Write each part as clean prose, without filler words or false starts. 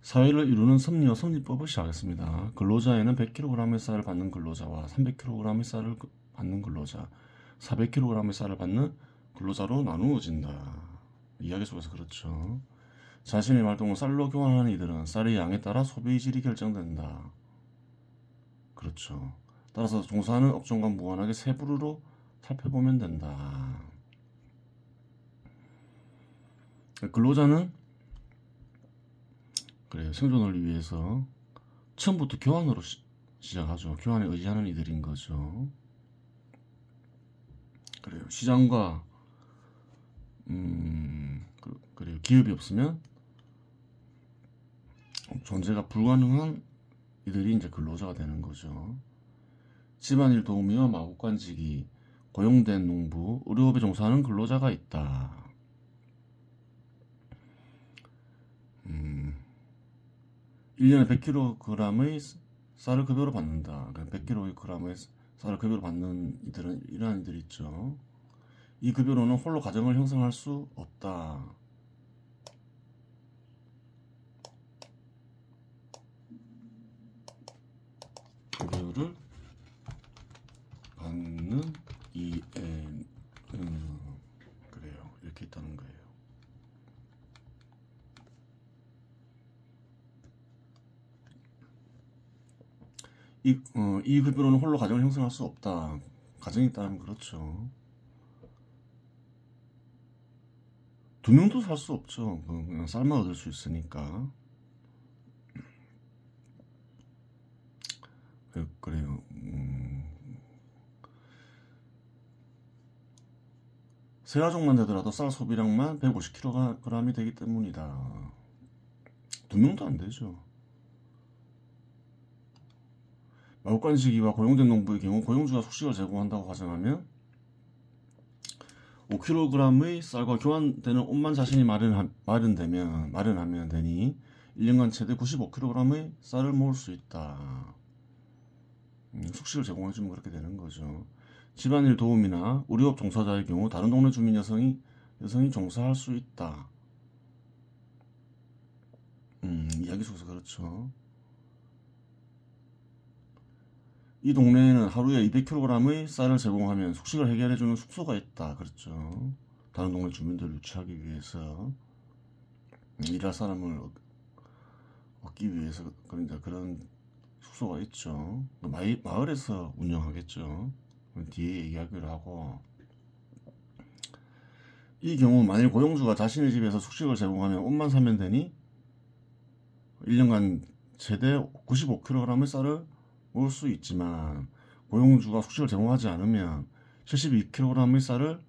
사회를 이루는 섭리와 섭리법을 시작하겠습니다. 근로자에는 100kg의 쌀을 받는 근로자와 300kg의 쌀을 받는 근로자, 400kg의 쌀을 받는 근로자로 나누어진다. 이야기 속에서 그렇죠. 자신의 활동을 쌀로 교환하는 이들은 쌀의 양에 따라 소비의 질이 결정된다. 그렇죠. 따라서 종사하는 업종과 무관하게 세부로 살펴보면 된다. 근로자는 그래요. 생존을 위해서 처음부터 교환으로 시작하죠. 교환에 의지하는 이들인 거죠. 그래요. 시장과 그래요. 기업이 없으면 존재가 불가능한 이들이 이제 근로자가 되는 거죠. 집안일 도우미와 마구간지기, 고용된 농부, 의료업에 종사하는 근로자가 있다. 1년에 100kg의 쌀을 급여로 받는다. 100kg의 쌀을 급여로 받는 이들은 이러한 이들이 있죠. 이 급여로는 홀로 가정을 형성할 수 없다. 급여를 받는 이에는 그래요. 이렇게 있다는 거예요. 이 급여로는 홀로 가정을 형성할 수 없다. 가정이 있다면 그렇죠. 두 명도 살 수 없죠. 그냥 쌀만 얻을 수 있으니까. 그래요. 세 가족만 되더라도 쌀 소비량만 150kg이 되기 때문이다. 두 명도 안 되죠. 마구간지기와 고용된 농부의 경우 고용주가 숙식을 제공한다고 가정하면 5kg의 쌀과 교환되는 옷만 자신이 마련하면 되니 1년간 최대 95kg의 쌀을 모을 수 있다. 숙식을 제공해주면 그렇게 되는 거죠. 집안일 도우미나 의료업 종사자의 경우 다른 동네 주민 여성이 종사할 수 있다. 이야기 속에서 그렇죠. 이 동네에는 하루에 200kg의 쌀을 제공하면 숙식을 해결해주는 숙소가 있다. 그렇죠. 다른 동네 주민들을 유치하기 위해서 일할 사람을 얻기 위해서 그런 숙소가 있죠. 마을에서 운영하겠죠. 뒤에 얘기하기로 하고, 이 경우 만일 고용주가 자신의 집에서 숙식을 제공하면 옷만 사면 되니 1년간 최대 95kg의 쌀을 모을 수 있지만 고용주가 숙식을 제공하지 않으면 72kg의 쌀을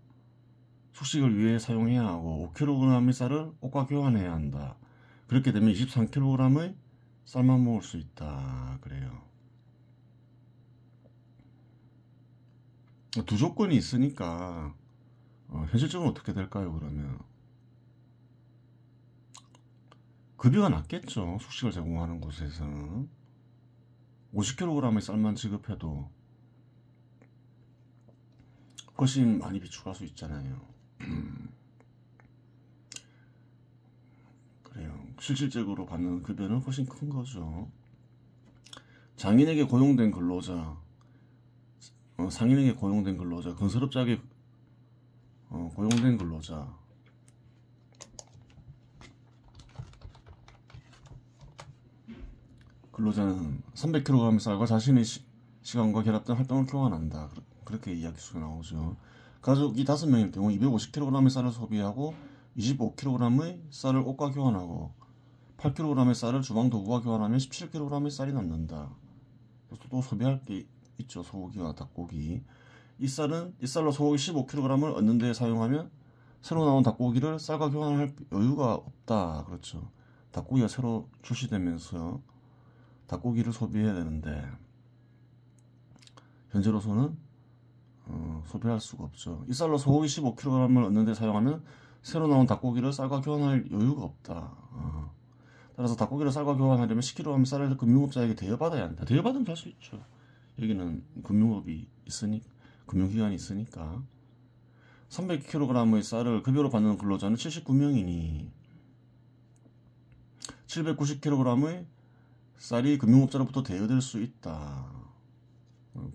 숙식을 위해 사용해야 하고 5kg의 쌀을 옷과 교환해야 한다. 그렇게 되면 23kg의 쌀만 모을 수 있다. 그래요. 두 조건이 있으니까 현실적으로 어떻게 될까요? 그러면 급여가 낮겠죠. 숙식을 제공하는 곳에서는 50kg의 쌀만 지급해도 훨씬 많이 비축할 수 있잖아요. 그래요. 실질적으로 받는 급여는 훨씬 큰 거죠. 장인에게 고용된 근로자, 상인에게 고용된 근로자, 건설업자에게 고용된 근로자, 근로자는 300kg의 쌀과 자신의 시간과 결합된 활동을 교환한다. 그렇게 이야기 속에 나오죠. 가족이 5명일 경우 250kg의 쌀을 소비하고 25kg의 쌀을 옷과 교환하고 8kg의 쌀을 주방 도구와 교환하면 17kg의 쌀이 남는다. 또 소비할 게 있죠. 소고기와 닭고기. 이 쌀로 소고기 15kg을 얻는 데 사용하면 새로 나온 닭고기를 쌀과 교환할 여유가 없다. 그렇죠. 닭고기가 새로 출시되면서 닭고기를 소비해야 되는데 현재로서는 소비할 수가 없죠. 이 쌀로 소고기 15kg을 얻는 데 사용하면 새로 나온 닭고기를 쌀과 교환할 여유가 없다. 따라서 닭고기를 쌀과 교환하려면 10kg의 쌀을 금융업자에게 대여받아야 한다. 대여받으면 할 수 있죠. 여기는 금융업이 있으니까, 금융기관이 있으니까. 300kg의 쌀을 급여로 받는 근로자는 79명이니 790kg의 쌀이 금융업자로부터 대여될 수 있다.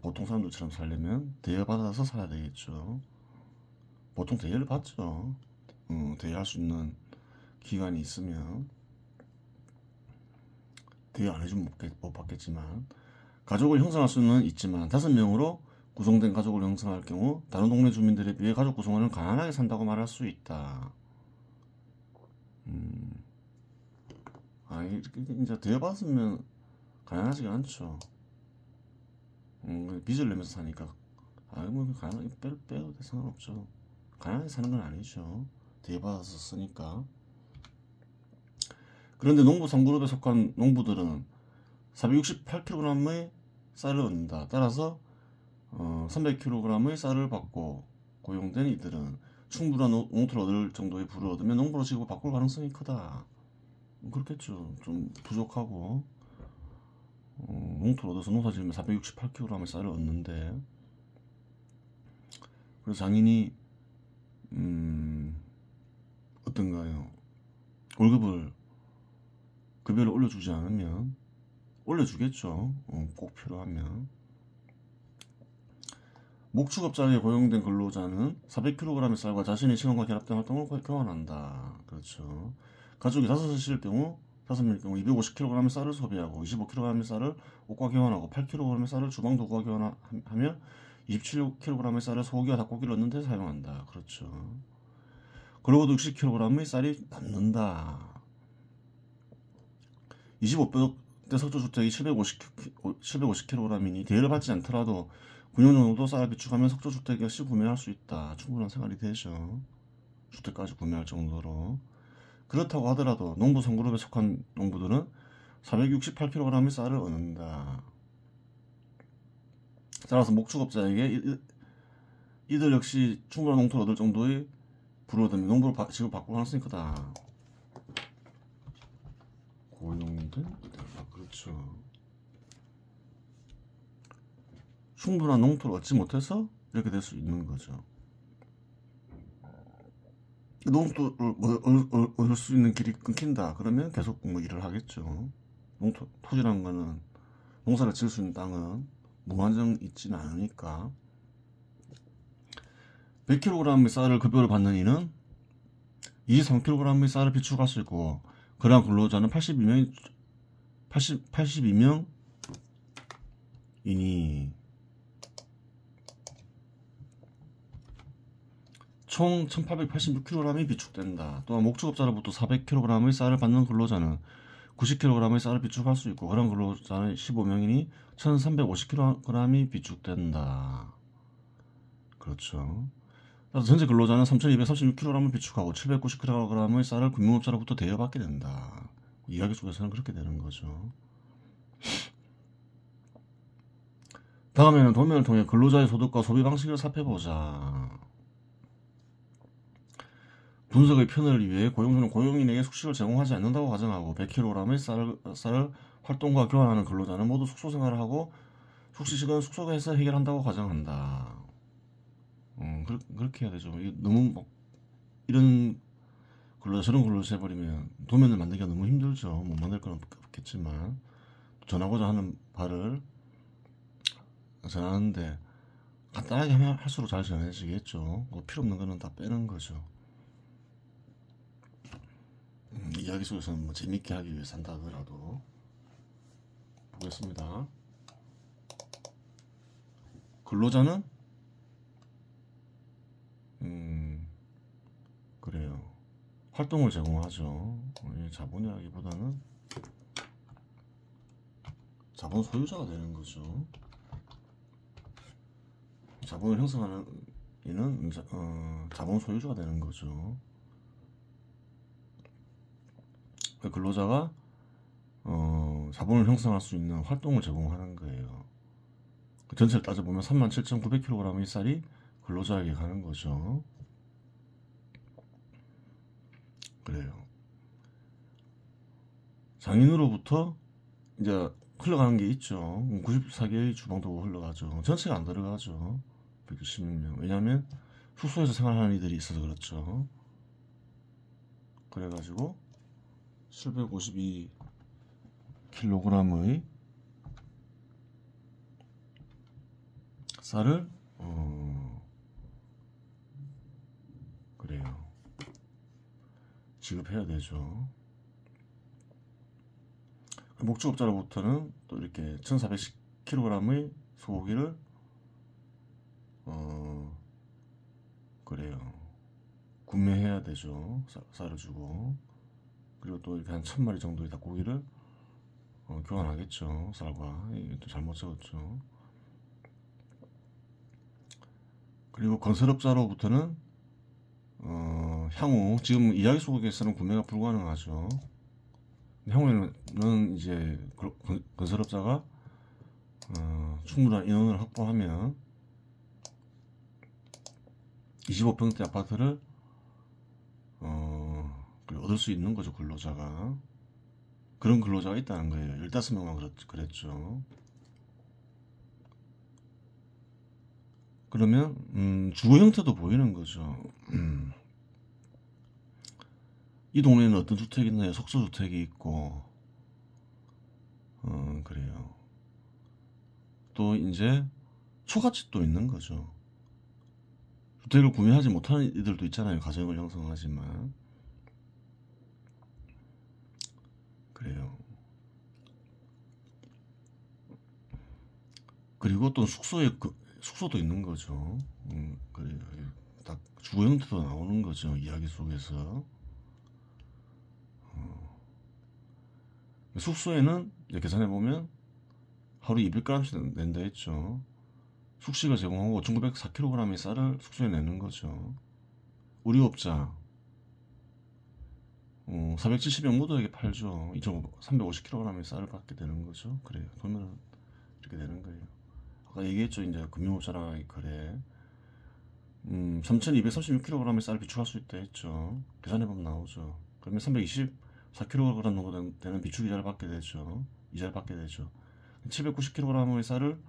보통 사람들처럼 살려면 대여받아서 사야 되겠죠. 보통 대여를 받죠. 대여할 수 있는 기간이 있으면. 대여 안 해주면 못 받겠지만, 가족을 형성할 수는 있지만 5명으로 구성된 가족을 형성할 경우 다른 동네 주민들에 비해 가족 구성원은 가난하게 산다고 말할 수 있다. 아니, 이제 대여받으면 가난하지가 않죠. 빚을 내면서 사니까 뭐 가난하게 빼도 상관없죠. 가난하게 사는 건 아니죠. 대여받아서 쓰니까. 그런데 농부 3그룹에 속한 농부들은 468kg의 쌀을 얻는다. 따라서 300kg의 쌀을 받고 고용된 이들은 충분한 농토를 얻을 정도의 부를 얻으면 농부로 직업을 바꿀 가능성이 크다. 그렇겠죠. 좀 부족하고 농토를 얻어서 농사 지으면 468kg의 쌀을 얻는데, 그래서 장인이 어떤가요? 월급을 급여를 올려주지 않으면 올려주겠죠. 꼭 필요하면. 목축업자에 고용된 근로자는 400kg의 쌀과 자신의 시간과 결합된 활동을 교환한다. 그렇죠. 가족이 5일 경우 5명일 경우 250kg의 쌀을 소비하고 25kg의 쌀을 옷과 교환하고 8kg의 쌀을 주방 도구와 교환하며 27kg의 쌀을 소고기와 닭고기를 얻는 데 사용한다. 그렇죠. 그러고도 60kg의 쌀이 남는다. 25평대 석조주택이 750kg이니 대여를 받지 않더라도 9년 정도 쌀을 비축하면 석조주택 역시 구매할 수 있다. 충분한 생활이 되죠. 주택까지 구매할 정도로. 그렇다고 하더라도 농부 3그룹에 속한 농부들은 468kg의 쌀을 얻는다. 따라서 목축업자에게 이들 역시 충분한 농토를 얻을 정도의 부를 얻으면 농부로 직업을 바꿀 가능성이 크다. 고용된 그렇죠. 충분한 농토를 얻지 못해서 이렇게 될 수 있는 거죠. 농토를 얻을 수 있는 길이 끊긴다. 그러면 계속 뭐 일을 하겠죠. 토지라는 거는, 농사를 지을 수 있는 땅은 무한정 있지는 않으니까. 100kg의 쌀을 급여를 받는 이는 23kg의 쌀을 비축할 수 있고, 그러한 근로자는 82명이니 총 1886kg이 비축된다. 또한 목축업자로부터 400kg의 쌀을 받는 근로자는 90kg의 쌀을 비축할 수 있고, 그런 근로자는 15명이니 1350kg이 비축된다. 그렇죠. 따라서 전체 근로자는 3236kg을 비축하고 790kg의 쌀을 금융업자로부터 대여받게 된다. 이야기 속에서는 그렇게 되는 거죠. 다음에는 도면을 통해 근로자의 소득과 소비 방식을 살펴보자. 분석의 편을 위해 고용주는 고용인에게 숙식을 제공하지 않는다고 가정하고 100kg의 쌀을 활동과 교환하는 근로자는 모두 숙소 생활을 하고 숙식은 숙소에서 해결한다고 가정한다. 그렇게 해야 되죠. 너무 이런 근로자 저런 근로자 해버리면 도면을 만들기가 너무 힘들죠. 뭐 만들 건 없겠지만 전하고자 하는 바를 전하는데 간단하게 할수록 잘 전해지겠죠. 뭐 필요 없는 거는 다 빼는 거죠. 이야기 속에서는 뭐 재밌게 하기 위해서 한다 하더라도. 보겠습니다. 근로자는 그래요. 활동을 제공하죠. 자본이라기보다는 자본 소유자가 되는 거죠. 자본을 형성하는 이는 자본 소유자가 되는 거죠. 근로자가 자본을 형성할 수 있는 활동을 제공하는 거예요. 전체를 따져보면 37,900kg의 쌀이 근로자에게 가는 거죠. 그래요. 장인으로부터 이제 흘러가는 게 있죠. 94개의 주방도구 흘러가죠. 전체가 안 들어가죠. 116명. 왜냐하면 숙소에서 생활하는 이들이 있어서 그렇죠. 그래가지고 752kg의 쌀을 그래요. 지급해야 되죠. 목축업자로부터는 또 이렇게 1410kg의 소고기를 그래요. 구매해야 되죠. 쌀을 주고. 그리고 또 이렇게 한 1000마리 정도의 닭고기를 교환하겠죠. 쌀과. 이게 또 잘못 적었죠. 그리고 건설업자로부터는 향후 지금 이야기 소고기에서는 구매가 불가능하죠. 향후에는 이제 건설업자가 충분한 인원을 확보하면 25평대 아파트를 얻을 수 있는 거죠. 근로자가. 그런 근로자가 있다는 거예요. 15명만 그랬죠. 그러면 주거 형태도 보이는 거죠. 이 동네에는 어떤 주택이 있나요? 속소주택이 있고 그래요. 또 이제 초가집도 있는 거죠. 주택을 구매하지 못하는 이들도 있잖아요. 가정을 형성하지만. 그래요. 그리고 또 숙소도 있는 거죠. 그래요. 딱 주거 형태도 나오는 거죠. 이야기 속에서. 숙소에는 계산해 보면 하루 200g씩 낸다 했죠. 숙식을 제공하고 5,904kg의 쌀을 숙소에 내는 거죠. 우리 업자 470명 모두에게 팔죠. 2,350kg의 쌀을 받게 되는 거죠. 그래요. 보면 이렇게 되는 거예요. 아까 얘기했죠. 이제 금융업자랑 거래 3,236kg의 쌀을 비축할 수 있다 했죠. 계산해보면 나오죠. 그러면 324kg 정도 되는 비축 이자를 받게 되죠. 이자를 받게 되죠. 790kg의 쌀을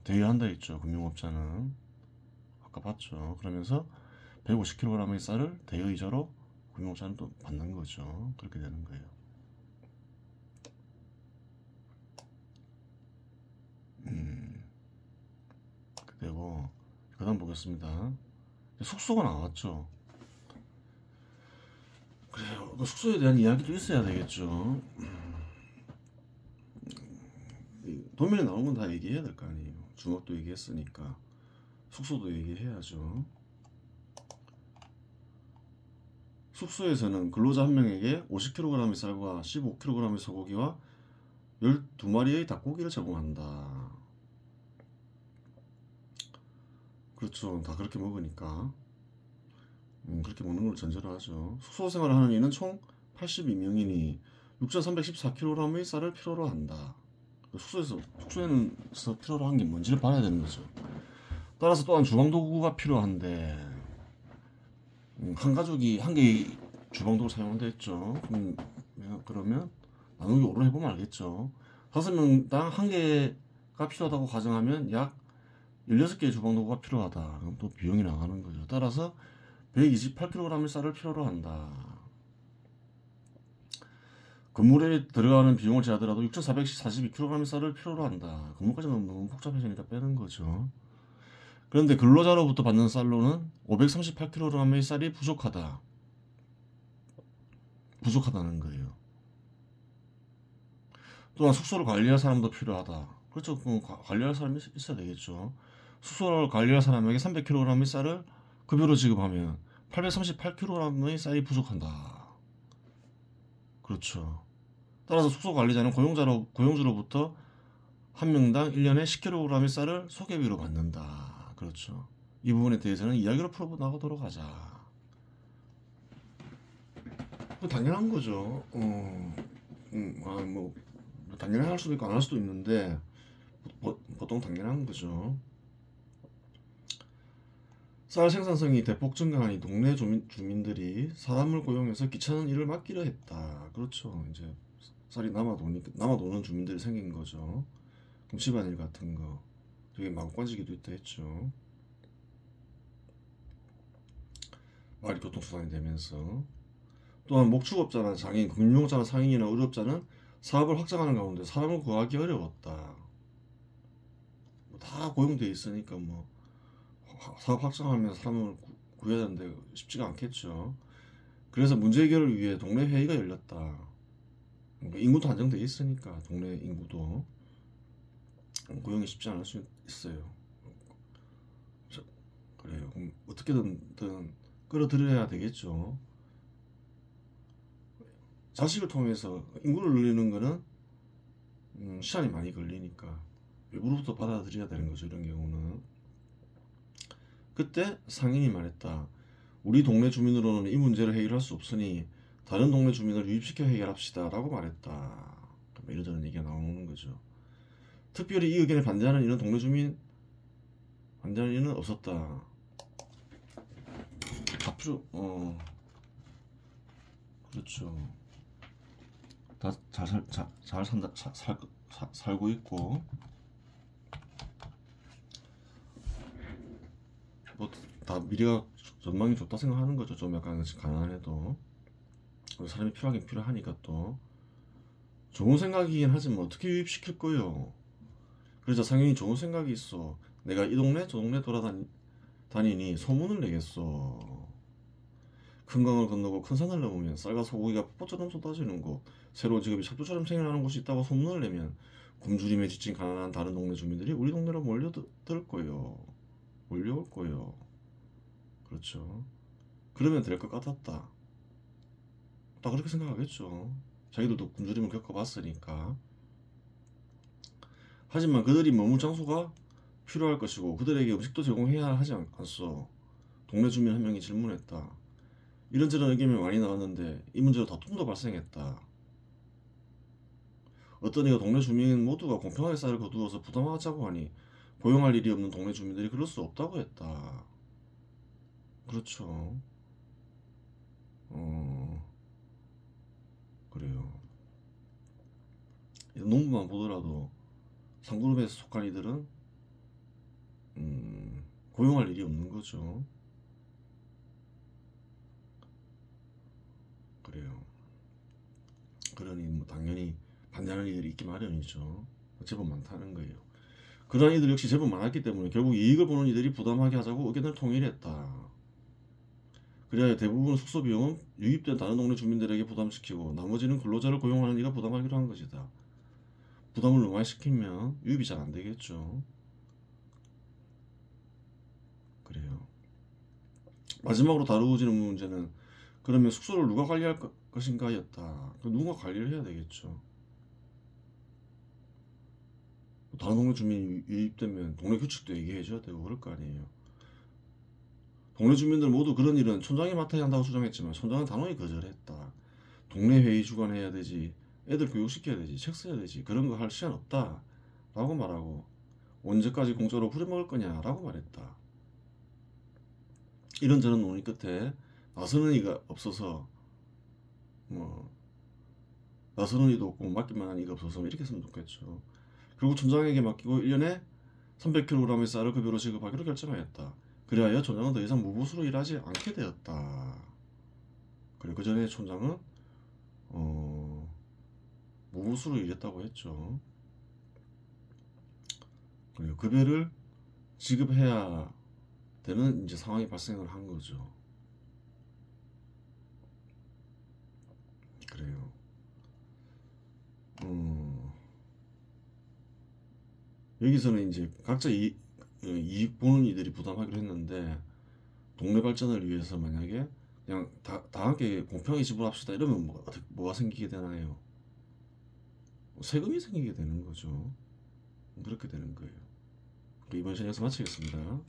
대여한다 했죠. 금융업자는 아까 봤죠. 그러면서 150kg의 쌀을 대여이자로 금융업자는 또 받는 거죠. 그렇게 되는 거예요. 그리고 그 다음 보겠습니다. 숙소가 나왔죠. 그래요. 그 숙소에 대한 이야기도 있어야 되겠죠. 도면에 나온 건 다 얘기해야 될 거 아니에요. 주먹도 얘기했으니까 숙소도 얘기해야죠. 숙소에서는 근로자 한 명에게 50kg의 쌀과 15kg의 소고기와 12마리의 닭고기를 제공한다. 그렇죠. 다 그렇게 먹으니까 그렇게 먹는 걸 전제로 하죠. 숙소 생활을 하는 이는 총 82명이니 6,314kg의 쌀을 필요로 한다. 숙소에는 필요로 한 게 뭔지를 봐야 되는 거죠. 따라서 또한 주방도구가 필요한데 한 가족이 한 개의 주방도구를 사용한다 했죠. 그러면 나누기 5로 해보면 알겠죠. 5명당 한 개가 필요하다고 가정하면 약 16개의 주방도구가 필요하다. 그럼 또 비용이 나가는 거죠. 따라서 128kg의 쌀을 필요로 한다. 건물에 들어가는 비용을 제하더라도 6,442kg의 쌀을 필요로 한다. 건물까지 너무 복잡해지니까 빼는 거죠. 그런데 근로자로부터 받는 쌀로는 538kg의 쌀이 부족하다는 거예요. 또한 숙소를 관리할 사람도 필요하다. 그렇죠. 관리할 사람이 있어야 되겠죠. 숙소를 관리할 사람에게 300kg의 쌀을 급여로 지급하면 838kg의 쌀이 부족한다. 그렇죠. 따라서 숙소 관리자는 고용주로부터 한 명당 1년에 10kg의 쌀을 소개비로 받는다. 그렇죠. 이 부분에 대해서는 이야기로 풀어나가도록 하자. 당연한 거죠. 뭐 당연히 할 수도 있고 안 할 수도 있는데 보통 당연한 거죠. 쌀 생산성이 대폭 증가하니 동네 주민들이 사람을 고용해서 귀찮은 일을 맡기려 했다. 그렇죠. 이제 쌀이 남아도는 주민들이 생긴 거죠. 그럼 집안일 같은 거 되게 막관지기도 있다 했죠. 말이 교통수단이 되면서 또한 목축업자나 장애인, 금융업자나 상인이나 의료업자는 사업을 확장하는 가운데 사람을 구하기 어려웠다. 다 고용돼 있으니까 뭐 사업 확장하면 사람을 구해야 되는데 쉽지가 않겠죠. 그래서 문제 해결을 위해 동네 회의가 열렸다. 인구도 한정돼 있으니까 동네 인구도 고용이 쉽지 않을 수 있어요. 그래요. 그럼 어떻게든 끌어들여야 되겠죠. 자식을 통해서 인구를 늘리는 거는 시간이 많이 걸리니까 외부로부터 받아들여야 되는 거죠. 이런 경우는. 그때 상인이 말했다. 우리 동네 주민으로는 이 문제를 해결할 수 없으니 다른 동네 주민을 유입시켜 해결합시다 라고 말했다. 이런저런 얘기가 나오는 거죠. 특별히 이 의견에 반대하는 이런 동네 주민 반대하는 이는 없었다. 앞으로 그렇죠. 다 잘 산다, 살고 있고 뭐 다 미래가 전망이 좋다 생각하는 거죠. 좀 약간 가난해도 사람이 필요하긴 필요하니까 또 좋은 생각이긴 하지만 어떻게 유입시킬 거예요. 그래서 상인이 좋은 생각이 있어. 내가 이 동네 저 동네 돌아다니니 소문을 내겠어. 큰 강을 건너고 큰 산을 넘으면 쌀과 소고기가 폭포처럼 쏟아지는 곳, 새로운 직업이 삽조처럼 생겨나는 곳이 있다고 소문을 내면 굶주림에 지친 가난한 다른 동네 주민들이 우리 동네로 몰려들 거예요. 몰려올 거예요. 그렇죠. 그러면 될 것 같았다. 딱 그렇게 생각하겠죠. 자기들도 굶주림을 겪어봤으니까. 하지만 그들이 머물 장소가 필요할 것이고 그들에게 음식도 제공해야 하지 않소. 동네 주민 한 명이 질문했다. 이런저런 의견이 많이 나왔는데 이 문제로 다툼도 발생했다. 어떤 이가 동네 주민 모두가 공평하게 쌀을 거두어서 부담하자고 하니 고용할 일이 없는 동네 주민들이 그럴 수 없다고 했다. 그렇죠. 그래요. 농부만 보더라도 상그룹에 속한 이들은 고용할 일이 없는 거죠. 그래요. 그러니 뭐 당연히 반대하는 이들이 있기 마련이죠. 제법 많다는 거예요. 그러한 이들 역시 제법 많았기 때문에 결국 이익을 보는 이들이 부담하게 하자고 의견을 통일했다. 그래야 대부분 숙소 비용은 유입된 다른 동네 주민들에게 부담시키고 나머지는 근로자를 고용하는 이가 부담하기로 한 것이다. 부담을 너무 많이 시키면 유입이 잘 안 되겠죠. 그래요. 마지막으로 다루어지는 문제는 그러면 숙소를 누가 관리할 것인가 였다. 누가 관리를 해야 되겠죠. 다른 동네 주민이 유입되면 동네 규칙도 얘기해줘야 되고 그럴 거 아니에요. 동네 주민들 모두 그런 일은 촌장이 맡아야 한다고 주장했지만 촌장은 단호히 거절했다. 동네 회의 주관해야 되지, 애들 교육시켜야 되지, 책 써야 되지, 그런 거 할 시간 없다 라고 말하고 언제까지 공짜로 후려먹을 거냐 라고 말했다. 이런저런 논의 끝에 나서는 이가 없어서 나서는 이도 없고 맡길만한 이가 없어서 이렇게 했으면 좋겠죠. 결국 촌장에게 맡기고 1년에 300kg의 쌀을 급여로 지급하기로 결정하였다. 그리하여 촌장은 더 이상 무보수로 일하지 않게 되었다. 그래, 그 전에 촌장은 무보수로 일했다고 했죠. 그리고 급여를 지급해야 되는 이제 상황이 발생을 한 거죠. 그래요. 여기서는 이제 각자 이익 보는 이들이 부담하기로 했는데 동네 발전을 위해서 만약에 그냥 다 함께 공평하게 지불합시다 이러면 뭐가 생기게 되나요? 세금이 생기게 되는 거죠. 그렇게 되는 거예요. 이번 시간에서 마치겠습니다.